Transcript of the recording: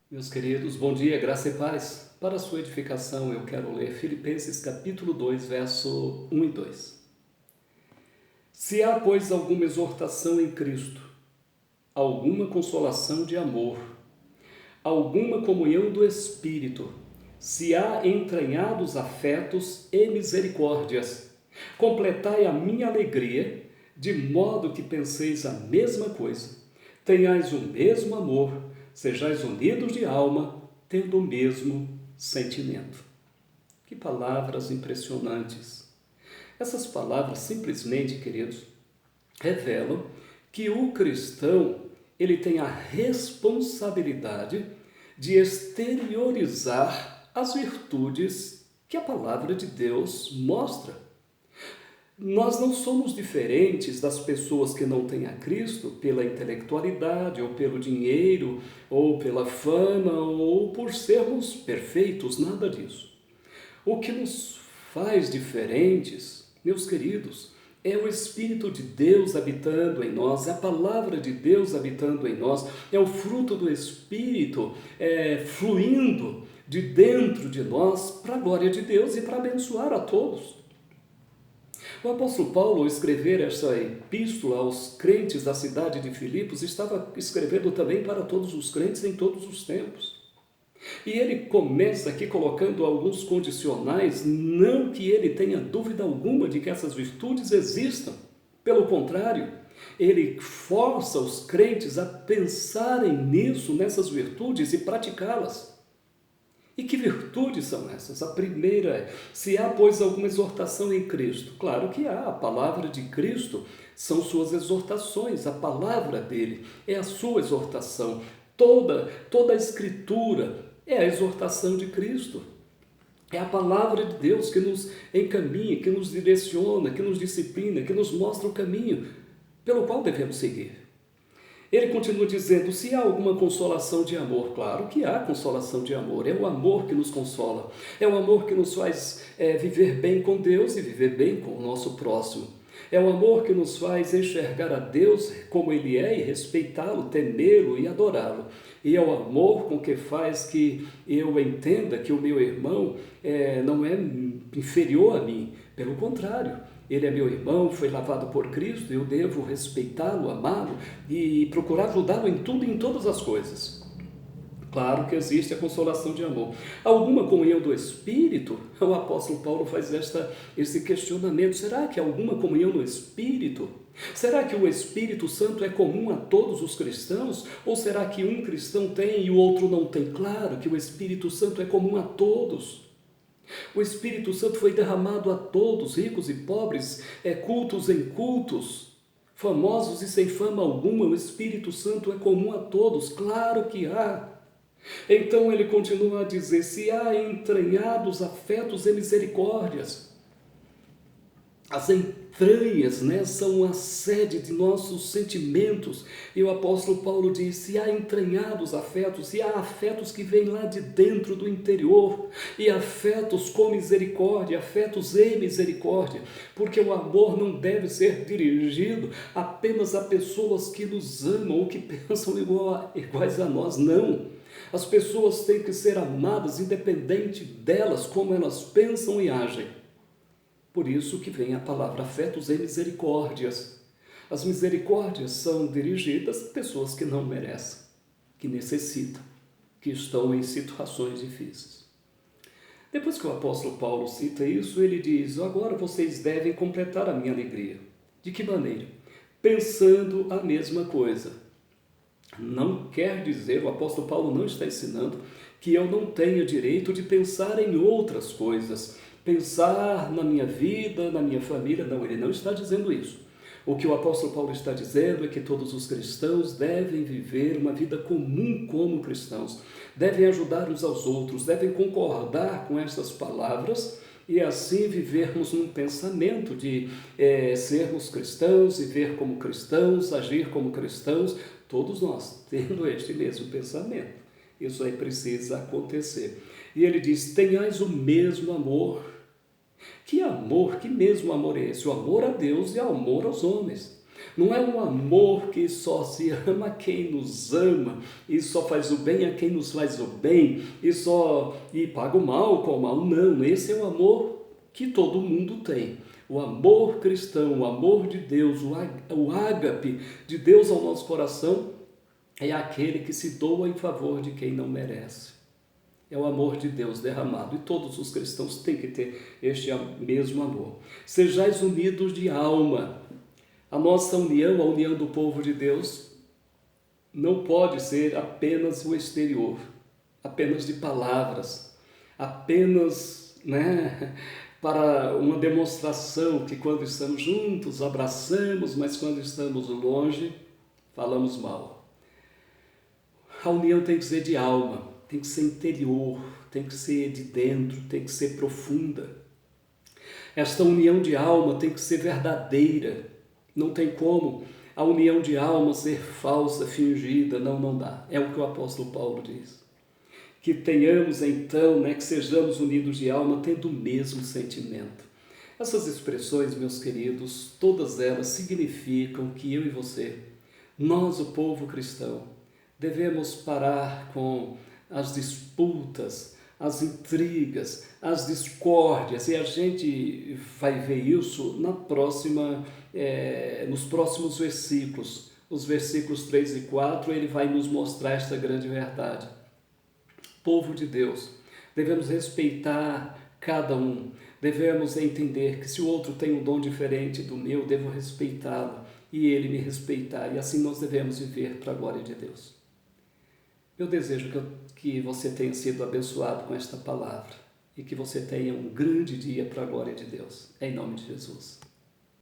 Meus queridos, bom dia, graça e paz. Para a sua edificação, eu quero ler Filipenses capítulo 2, verso 1 e 2. Se há, pois, alguma exortação em Cristo, alguma consolação de amor, alguma comunhão do Espírito, se há entranhados afetos e misericórdias, completai a minha alegria, de modo que penseis a mesma coisa, tenhais o mesmo amor, sejais unidos de alma, tendo o mesmo sentimento. Que palavras impressionantes! Essas palavras simplesmente, queridos, revelam que o cristão ele tem a responsabilidade de exteriorizar as virtudes que a palavra de Deus mostra. Nós não somos diferentes das pessoas que não têm a Cristo pela intelectualidade, ou pelo dinheiro, ou pela fama, ou por sermos perfeitos, nada disso. O que nos faz diferentes, meus queridos, é o Espírito de Deus habitando em nós, é a palavra de Deus habitando em nós, é o fruto do Espírito fluindo de dentro de nós para a glória de Deus e para abençoar a todos. O apóstolo Paulo, ao escrever essa epístola aos crentes da cidade de Filipos, estava escrevendo também para todos os crentes em todos os tempos. E ele começa aqui colocando alguns condicionais, não que ele tenha dúvida alguma de que essas virtudes existam. Pelo contrário, ele força os crentes a pensarem nisso, nessas virtudes e praticá-las. E que virtudes são essas? A primeira é, se há, pois, alguma exortação em Cristo. Claro que há, a palavra de Cristo são suas exortações, a palavra dele é a sua exortação. Toda a Escritura é a exortação de Cristo. É a palavra de Deus que nos encaminha, que nos direciona, que nos disciplina, que nos mostra o caminho pelo qual devemos seguir. Ele continua dizendo, se há alguma consolação de amor, claro que há consolação de amor, é o amor que nos consola, é o amor que nos faz viver bem com Deus e viver bem com o nosso próximo. É o amor que nos faz enxergar a Deus como Ele é e respeitá-lo, temê-lo e adorá-lo. E é o amor com que faz que eu entenda que o meu irmão não é inferior a mim, pelo contrário. Ele é meu irmão, foi lavado por Cristo, eu devo respeitá-lo, amá-lo e procurar ajudá-lo em tudo e em todas as coisas. Claro que existe a consolação de amor. Alguma comunhão do Espírito? O apóstolo Paulo faz esse questionamento. Será que há alguma comunhão no Espírito? Será que o Espírito Santo é comum a todos os cristãos? Ou será que um cristão tem e o outro não tem? Claro que o Espírito Santo é comum a todos. O Espírito Santo foi derramado a todos, ricos e pobres, cultos em cultos, famosos e sem fama alguma. O Espírito Santo é comum a todos, claro que há. Então ele continua a dizer, se há entranhados afetos e misericórdias. As entranhas, são a sede de nossos sentimentos. E o apóstolo Paulo diz, se há entranhados afetos, se há afetos que vêm lá de dentro do interior, e afetos com misericórdia, afetos e misericórdia, porque o amor não deve ser dirigido apenas a pessoas que nos amam ou que pensam iguais a nós, não. As pessoas têm que ser amadas independente delas, como elas pensam e agem. Por isso que vem a palavra afetos e misericórdias. As misericórdias são dirigidas a pessoas que não merecem, que necessitam, que estão em situações difíceis. Depois que o apóstolo Paulo cita isso, ele diz, agora vocês devem completar a minha alegria. De que maneira? Pensando a mesma coisa. Não quer dizer, o apóstolo Paulo não está ensinando que eu não tenha direito de pensar em outras coisas, pensar na minha vida, na minha família. Não, ele não está dizendo isso. O que o apóstolo Paulo está dizendo é que todos os cristãos devem viver uma vida comum como cristãos, devem ajudar uns aos outros, devem concordar com essas palavras e assim vivermos num pensamento de sermos cristãos, viver como cristãos, agir como cristãos, todos nós tendo este mesmo pensamento. Isso aí precisa acontecer. E ele diz, tenhais o mesmo amor. Que amor, que mesmo amor é esse? O amor a Deus e o amor aos homens. Não é um amor que só se ama quem nos ama, e só faz o bem a quem nos faz o bem, e paga o mal com o mal. Não, esse é o amor que todo mundo tem. O amor cristão, o amor de Deus, o ágape de Deus ao nosso coração é aquele que se doa em favor de quem não merece. É o amor de Deus derramado, e todos os cristãos têm que ter este mesmo amor. Sejais unidos de alma. A nossa união, a união do povo de Deus, não pode ser apenas o exterior, apenas de palavras, apenas, para uma demonstração que quando estamos juntos abraçamos, mas quando estamos longe falamos mal. A união tem que ser de alma, tem que ser interior, tem que ser de dentro, tem que ser profunda. Esta união de alma tem que ser verdadeira. Não tem como a união de alma ser falsa, fingida, não dá. É o que o apóstolo Paulo diz. Que tenhamos então, que sejamos unidos de alma, tendo o mesmo sentimento. Essas expressões, meus queridos, todas elas significam que eu e você, nós, o povo cristão, devemos parar com as disputas, as intrigas, as discórdias, e a gente vai ver isso nos próximos versículos. Os versículos 3 e 4, ele vai nos mostrar esta grande verdade. Povo de Deus, devemos respeitar cada um, devemos entender que se o outro tem um dom diferente do meu, devo respeitá-lo e ele me respeitar, e assim nós devemos viver para a glória de Deus. Eu desejo que você tenha sido abençoado com esta palavra e que você tenha um grande dia para a glória de Deus. Em nome de Jesus.